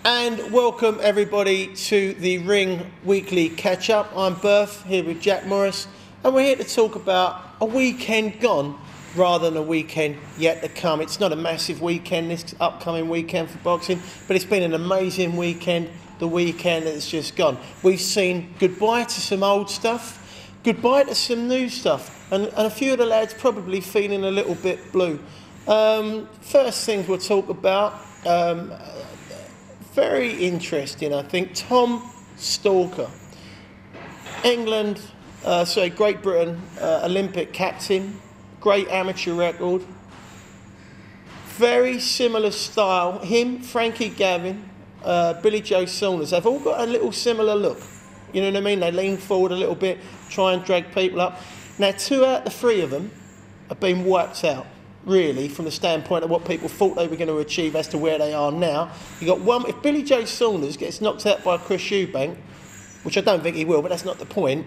And welcome everybody to the Ring Weekly Catch-Up. I'm Berth, here with Jack Morris, and we're here to talk about a weekend gone rather than a weekend yet to come. It's not a massive weekend, this upcoming weekend for boxing, but it's been an amazing weekend, the weekend that's just gone. We've seen goodbye to some old stuff, goodbye to some new stuff, and a few of the lads probably feeling a little bit blue. First things we'll talk about, very interesting, I think. Tom Stalker, England, Great Britain Olympic captain, great amateur record, very similar style. Him, Frankie Gavin, Billy Joe Saunders, they've all got a little similar look. You know what I mean? They lean forward a little bit, try and drag people up. Now, 2 out of the 3 of them have been wiped out, really, from the standpoint of what people thought they were going to achieve as to where they are now. You got one. If Billy Joe Saunders gets knocked out by Chris Eubank, which I don't think he will, but that's not the point,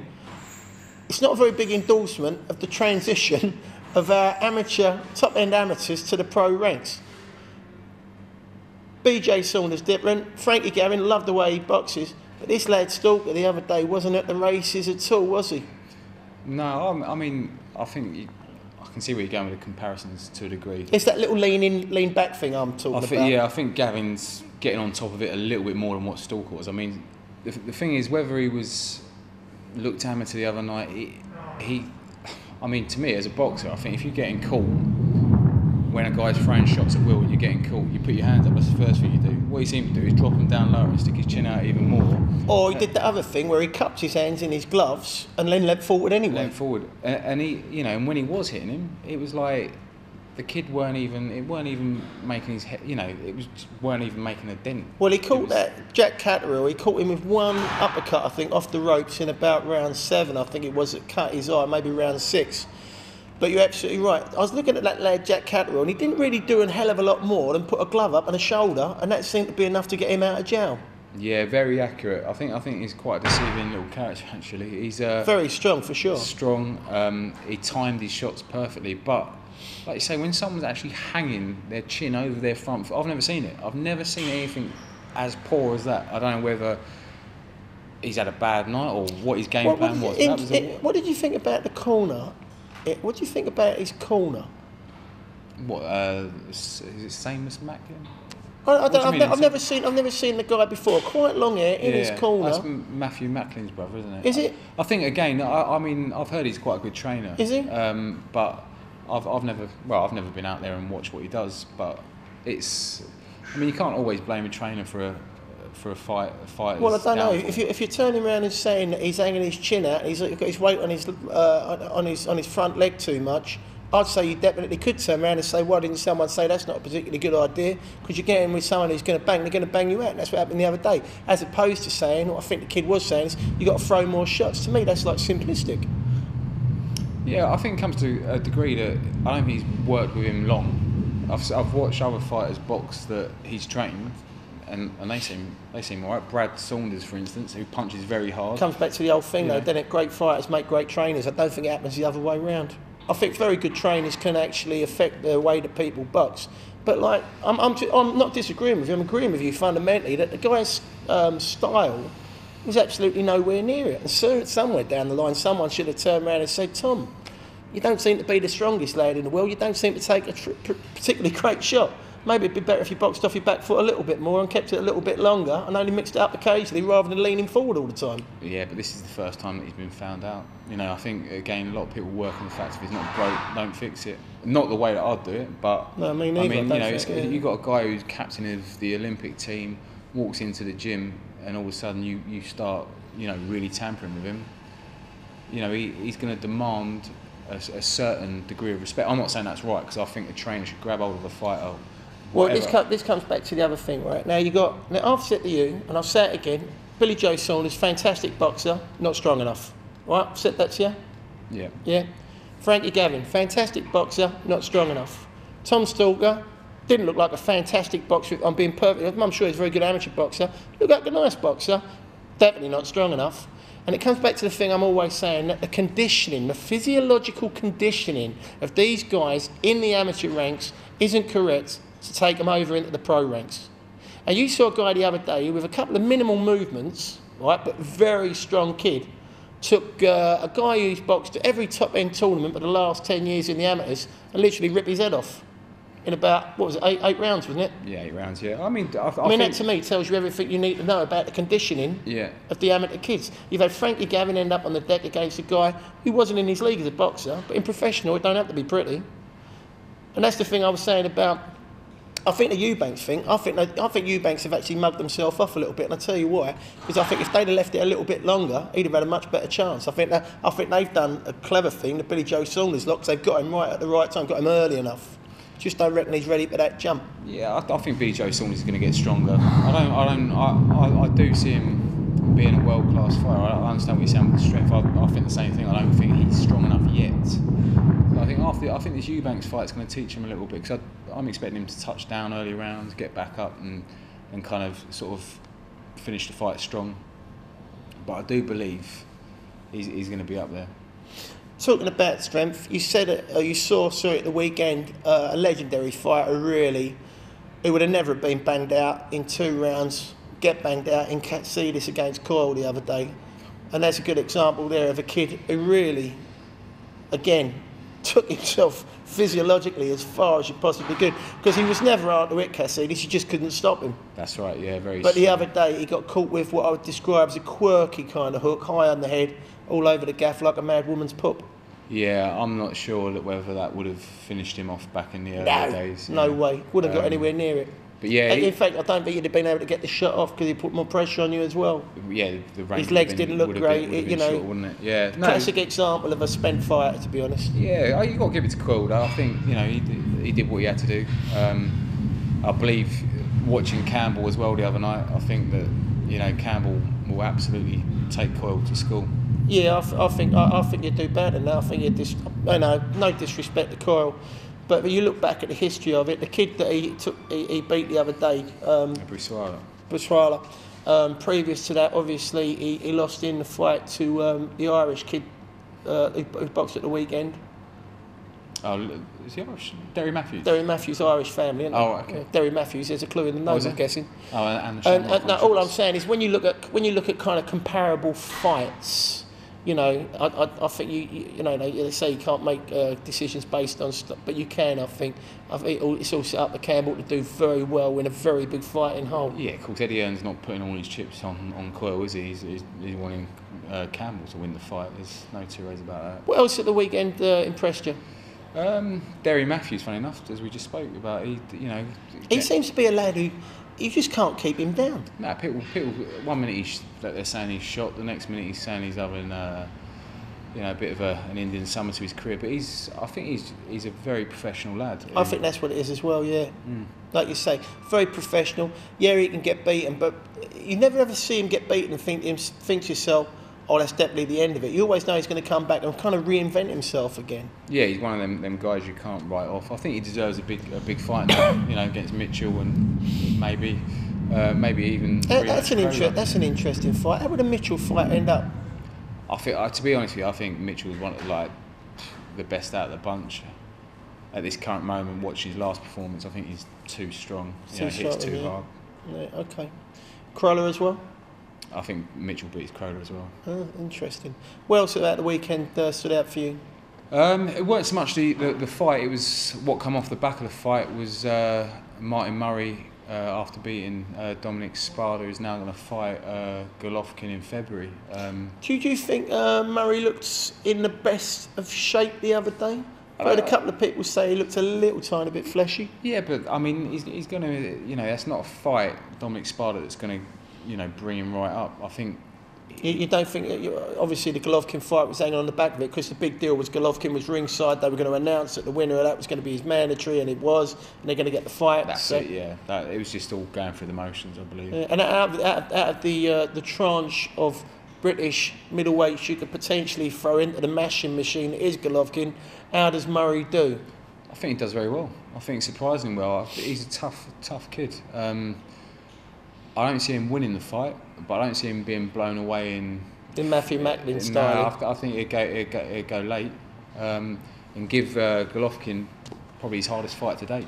it's not a very big endorsement of the transition of our top-end amateurs to the pro ranks. BJ Saunders different. Frankie Gavin, loved the way he boxes, but this lad Stalker the other day wasn't at the races at all, was he? No, I mean, I think I can see where you're going with the comparisons to a degree. It's that little lean back thing I'm talking about. Yeah, I think Gavin's getting on top of it a little bit more than what Stalker was. I mean, the thing is, whether he looked amateur the other night, I mean, to me as a boxer, I think if you're getting caught when a guy's throwing shots at will and you're getting caught, you put your hands up. That's the first thing you do. What he seemed to do is drop them down lower and stick his chin out even more. Or he did the other thing where he cupped his hands in his gloves and then leant forward anyway. Leant forward, and he, you know, and when he was hitting him, it was like the kid weren't even making his head, you know, weren't even making a dent. Well, he caught that Jack Catterall. He caught him with one uppercut, I think, off the ropes in about round 7. I think it was, that cut his eye, maybe round 6. But you're absolutely right. I was looking at that lad, Jack Catterall, and he didn't really do a hell of a lot more than put a glove up and a shoulder, and that seemed to be enough to get him out of jail. Yeah, very accurate. I think he's quite a deceiving little character, actually. He's very strong, for sure. Strong. He timed his shots perfectly, but like you say, when someone's actually hanging their chin over their front foot, I've never seen it. I've never seen anything as poor as that. I don't know whether he's had a bad night or what his game plan was. What did you think about the corner? What do you think about his corner? What is it Seamus Macklin? I've never seen the guy before. Quite long hair in his corner. That's Matthew Macklin's brother, isn't it? Is it? I think again. I mean, I've heard he's quite a good trainer. Is he? But I've never been out there and watched what he does. But it's. I mean, you can't always blame a trainer for a fight. Well, I don't know. If you're turning around and saying that he's hanging his chin out and he's got his weight on his front leg too much, I'd say you definitely could turn around and say, why didn't someone say that's not a particularly good idea? Because you're getting with someone who's going to bang, they're going to bang you out. And that's what happened the other day. As opposed to saying, what I think the kid was saying is, you've got to throw more shots. To me, that's like simplistic. Yeah, I think it comes to a degree that I don't think he's worked with him long. I've watched other fighters box that he's trained, and they seem all right. Brad Saunders, for instance, who punches very hard. Comes back to the old thing, though, doesn't it? Great fighters make great trainers. I don't think it happens the other way round. I think very good trainers can actually affect the way that people box. But like, I'm not disagreeing with you. I'm agreeing with you fundamentally that the guy's style was absolutely nowhere near it. And so somewhere down the line, someone should have turned around and said, Tom, you don't seem to be the strongest lad in the world. You don't seem to take a particularly great shot. Maybe it'd be better if you boxed off your back foot a little bit more and kept it a little bit longer and only mixed it up occasionally rather than leaning forward all the time. Yeah, but this is the first time that he's been found out. You know, I think, again, a lot of people work on the fact if it's not broke, don't fix it. Not the way that I'd do it, but... No, me neither. I mean, you've got a guy who's captain of the Olympic team, walks into the gym, and all of a sudden you start, you know, really tampering with him. You know, he's going to demand a certain degree of respect. I'm not saying that's right, because I think the trainer should grab hold of the fighter. Well, this comes back to the other thing, right? Now I've said to you, and I'll say it again, Billy Joe Saunders, fantastic boxer, not strong enough. Right? I've said that to you? Yeah. Yeah. Frankie Gavin, fantastic boxer, not strong enough. Tom Stalker, didn't look like a fantastic boxer. I'm being perfect. I'm sure he's a very good amateur boxer. Looked like a nice boxer, definitely not strong enough. And it comes back to the thing I'm always saying, that the conditioning, the physiological conditioning of these guys in the amateur ranks isn't correct to take them over into the pro ranks. And you saw a guy the other day with a couple of minimal movements, right, but very strong kid, took a guy who's boxed at every top-end tournament for the last 10 years in the amateurs and literally ripped his head off in about, what was it, eight rounds, wasn't it? Yeah, 8 rounds, yeah. I mean, I I mean, think, that to me tells you everything you need to know about the conditioning yeah. of the amateur kids. You've had Frankie Gavin end up on the deck against a guy who wasn't in his league as a boxer, but in professional, it don't have to be pretty. And that's the thing I was saying about, I think the Eubanks thing, I think Eubanks have actually mugged themselves off a little bit, and I'll tell you why. Because I think if they'd have left it a little bit longer, he'd have had a much better chance. I think they've done a clever thing, the Billy Joe Saunders lot, 'cause they've got him right at the right time, got him early enough. Just don't reckon he's ready for that jump. Yeah, I think Billy Joe Saunders is going to get stronger. I do see him being a world-class fighter. I understand what you're saying with the strength. I think the same thing. I don't think he's strong enough yet. But I think this Eubanks fight is going to teach him a little bit, because I'm expecting him to touch down early rounds, get back up, and kind of sort of finish the fight strong. But I do believe he's going to be up there. Talking about strength, you said it, you saw at the weekend, a legendary fighter really, who would have never been banged out in 2 rounds, get banged out in Katsidis against Coyle the other day. And that's a good example there of a kid who really, again, took himself physiologically as far as you possibly could, because he was never hard to hit Katsidis, you just couldn't stop him. That's right, yeah, very. But the other day he got caught with what I would describe as a quirky kind of hook, high on the head, all over the gaff like a mad woman's pup. Yeah, I'm not sure whether that would have finished him off back in the early days. No way. Wouldn't have got anywhere near it. But yeah, in fact, I don't think he'd have been able to get the shot off because he put more pressure on you as well. Yeah, the range his legs didn't look great. You know, short, wouldn't it? Yeah, classic example of a spent fighter, to be honest. Yeah, you got to give it to Coyle though. I think he did what he had to do. I believe watching Campbell as well the other night, I think that Campbell will absolutely take Coyle to school. Yeah, I think you'd do better than that. I think no disrespect to Coyle, but you look back at the history of it. The kid that he beat the other day, Buswala. Previous to that, obviously he lost in the fight to the Irish kid who boxed at the weekend. Oh, is he Irish? Derry Matthews. Derry Matthews, Irish family, isn't it? Oh, okay. Derry Matthews, there's a clue in the name, I'm guessing. Oh, and all I'm saying is when you look at kind of comparable fights, I think they say you can't make decisions based on stuff, but you can. I think it's all set up for Campbell to do very well in a very big fighting hole. Yeah, of course. Eddie Hearn's not putting all his chips on Coyle, is he? He's wanting Campbell to win the fight. There's no two ways about that. What else at the weekend impressed you? Derry Matthews, funny enough, as we just spoke about. He seems to be a lad who you just can't keep him down. No, people. 1 minute they're saying he's shot, the next minute he's saying he's having a bit of an Indian summer to his career. But I think he's a very professional lad. I think that's what it is as well. Yeah, like you say, very professional. Yeah, he can get beaten, but you never ever see him get beaten and think to yourself, oh, that's definitely the end of it. You always know he's going to come back and kind of reinvent himself again. Yeah, he's one of them guys you can't write off. I think he deserves a big fight now, against Mitchell and maybe even. That's an interesting fight. How would a Mitchell fight end up? I think, to be honest with you, I think Mitchell's one of the best out of the bunch at this current moment. Watching his last performance, I think he's too strong. Hits too hard. Yeah, okay. Crolla as well. I think Mitchell beats Crolla as well. Oh, interesting. What else about the weekend stood out for you? It weren't so much the fight. It was what come off the back of the fight was Martin Murray after beating Dominic Spada, who's now going to fight Golovkin in February. Do you think Murray looked in the best of shape the other day? I heard a couple of people say he looked a little tiny bit fleshy. Yeah, but I mean, he's going to, that's not a fight, Dominic Spada, that's going to, bring him right up. I think. You don't think, obviously the Golovkin fight was hanging on the back of it because the big deal was Golovkin was ringside, they were going to announce that the winner of that was going to be his mandatory, and it was, and they're going to get the fight. That's it, yeah. It was just all going through the motions, I believe. Yeah, and out of the tranche of British middleweights you could potentially throw into the mashing machine that is Golovkin, how does Murray do? I think he does very well. I think surprisingly well. He's a tough kid. I don't see him winning the fight, but I don't see him being blown away in Matthew Macklin style. No, I think he'd go late and give Golovkin probably his hardest fight to date.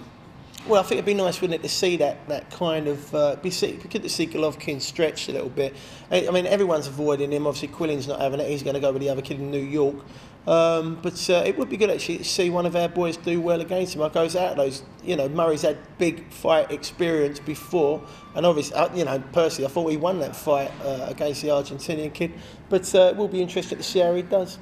Well, I think it'd be nice, wouldn't it, to see that kind of be good to see Golovkin stretched a little bit. I mean, everyone's avoiding him. Obviously, Quillen's not having it. He's going to go with the other kid in New York. But it would be good actually to see one of our boys do well against him. I goes out of those. You know, Murray's had big fight experience before, and obviously, you know, personally, I thought he won that fight against the Argentinian kid. But we'll be interested to see how he does.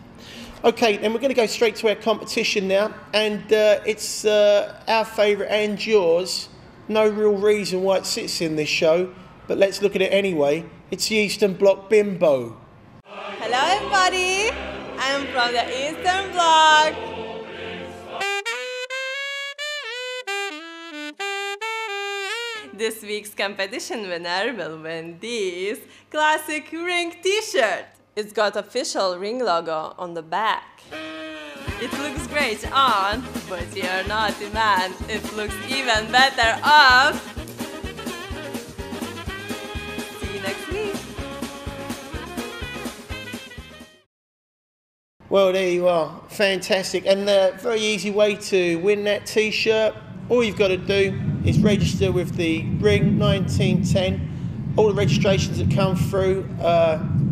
Okay, then we're going to go straight to our competition now, and it's our favourite and yours. No real reason why it sits in this show, but let's look at it anyway. It's the Eastern Bloc Bimbo. Hello everybody, I'm from the Eastern Bloc. This week's competition winner will win this classic ring t-shirt. It's got official ring logo on the back. It looks great on, but you're not the man. It looks even better off. See you next week. Well, there you are. Fantastic. And a very easy way to win that t-shirt. All you've got to do is register with the Ring 1910. All the registrations that come through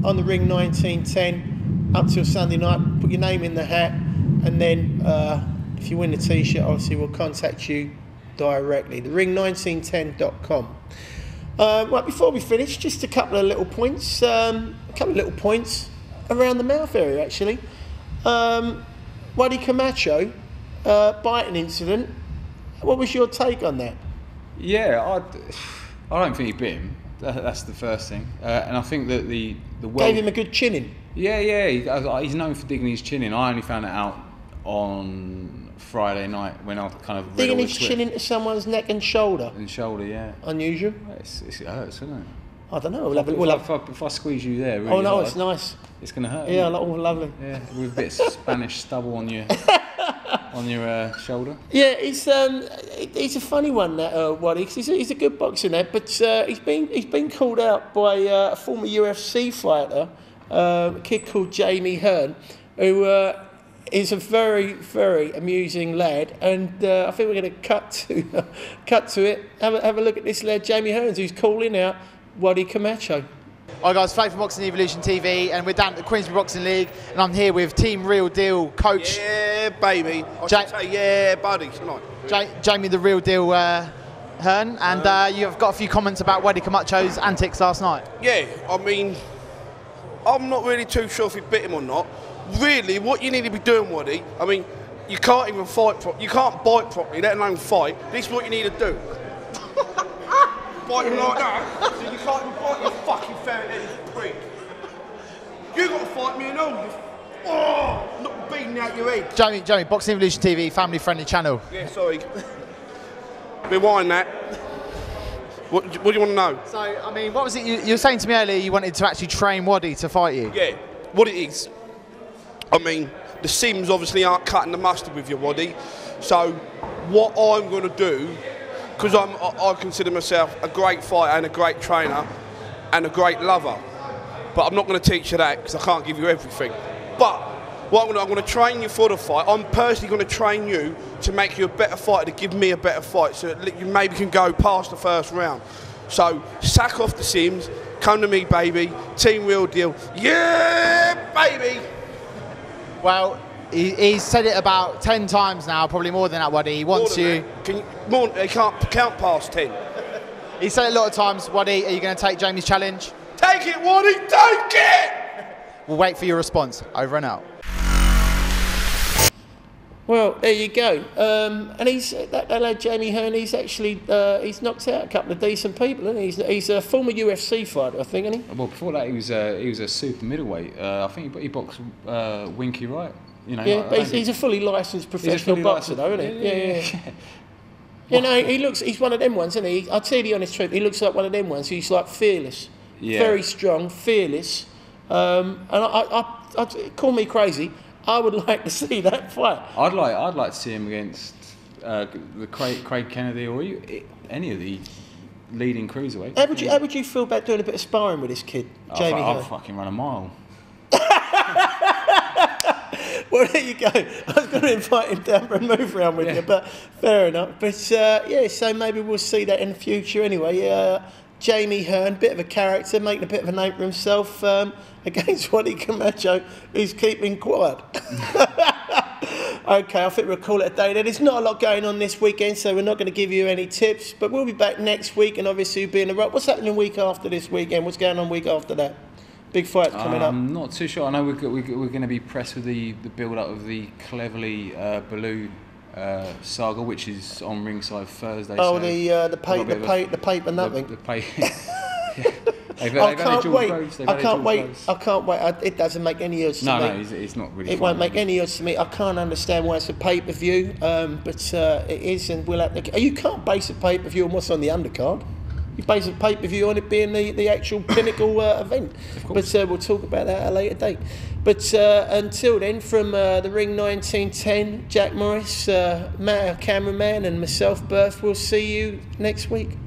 on the Ring 1910 up till Sunday night, put your name in the hat, and then if you win the t-shirt, obviously we'll contact you directly. The ring1910.com. Right, before we finish, just a couple of little points. Around the mouth area, actually. Waddy Camacho, biting incident. What was your take on that? Yeah, I don't think he bit him. That's the first thing, and I think that the gave him a good chinning. Yeah, he's known for digging his chin in. I only found it out on Friday night when I kind of digging his chin into someone's neck and shoulder. And shoulder, yeah. Unusual. It hurts, doesn't it? I don't know. If I squeeze you there, really hard, it's nice. It's going to hurt. Yeah, lovely. Yeah, with a bit of Spanish stubble on your shoulder. Yeah, he's a funny one, that Waddy, 'cause he's a good boxer now, but he's been called out by a former UFC fighter, a kid called Jamie Hearn, who is a very, very amusing lad, and I think we're going to cut to it. Have a look at this lad, Jamie Hearn, who's calling out Waddy Camacho. Hi guys, Flag for Boxing Evolution TV, and we're down at the Queensbury Boxing League, and I'm here with Team Real Deal coach. Yeah, baby. I should say, yeah, buddy, tonight. Jamie the Real Deal Hearn, and you've got a few comments about Waddy Camacho's antics last night. Yeah, I mean, I'm not really too sure if he bit him or not. Really, what you need to be doing, Waddy, I mean, you can't even fight properly. You can't bite properly, let alone fight. This is what you need to do. Bite him like that, so you can't even bite, you fucking ferret-headed prick. You got to fight me and all. Not beating out your head. Jamie, Boxing Evolution TV, family-friendly channel. Yeah, sorry. Rewind that. What do you want to know? So, I mean, what was it you were saying to me earlier? You wanted to actually train Waddy to fight you. Yeah, what it is, I mean, the Sims obviously aren't cutting the mustard with you, Waddy. So, what I'm going to do, because I consider myself a great fighter and a great trainer and a great lover, but I'm not going to teach you that because I can't give you everything. But what I'm going to train you for the fight. I'm personally going to train you to make you a better fighter, to give me a better fight, so that you maybe can go past the first round. So sack off the Sims, come to me, baby. Team Real Deal, yeah, baby. Well, he's said it about 10 times now, probably more than that, Waddy. He wants you. They can't count past 10. He said it a lot of times. Waddy, are you going to take Jamie's challenge? Take it, Waddy, take it! We'll wait for your response. Over and out. Well, there you go. And he's that lad Jamie Hearn. He's actually he's knocked out a couple of decent people, isn't he? He's a former UFC fighter, I think, isn't he? Well, before that, he was a super middleweight. I think he boxed Winky Wright. You know, yeah, but he's a fully licensed professional boxer, though, isn't he? Yeah. You know, he's one of them ones, isn't he? I'll tell you the honest truth. He looks like one of them ones. He's like fearless, very strong, fearless. And I call me crazy. I would like to see that fight. I'd like to see him against the Craig Kennedy or any of the leading cruiserweights. How would you feel about doing a bit of sparring with this kid, Jamie Hearn? I'll fucking run a mile. Well, there you go. I was going to invite him down for a move round with you, but fair enough. But yeah, so maybe we'll see that in the future anyway. Jamie Hearn, bit of a character, making a bit of a name for himself against Wally Camacho, who's keeping quiet. Okay, I think we'll call it a day then. There's not a lot going on this weekend, so we're not going to give you any tips, but we'll be back next week, and obviously we'll be in the rock. What's happening week after this weekend? What's going on week after that? Big fight coming up. I'm not too sure. I know we're going to be pressed with the build-up of the Cleverly Bellew saga, which is on ringside Thursday. Oh, so the paper nothing. The paper. I can't wait. I can't wait. It doesn't make any odds to me. No, it's not really. It won't make any odds to me. I can't understand why it's a pay-per-view, but it is, and we'll have to. You can't base a pay-per-view on what's on the undercard. You base a pay-per-view on it being the actual pinnacle event. But we'll talk about that at a later date. But until then, from the Ring 1910, Jack Morris, Matt, our cameraman, and myself, Berth, we'll see you next week.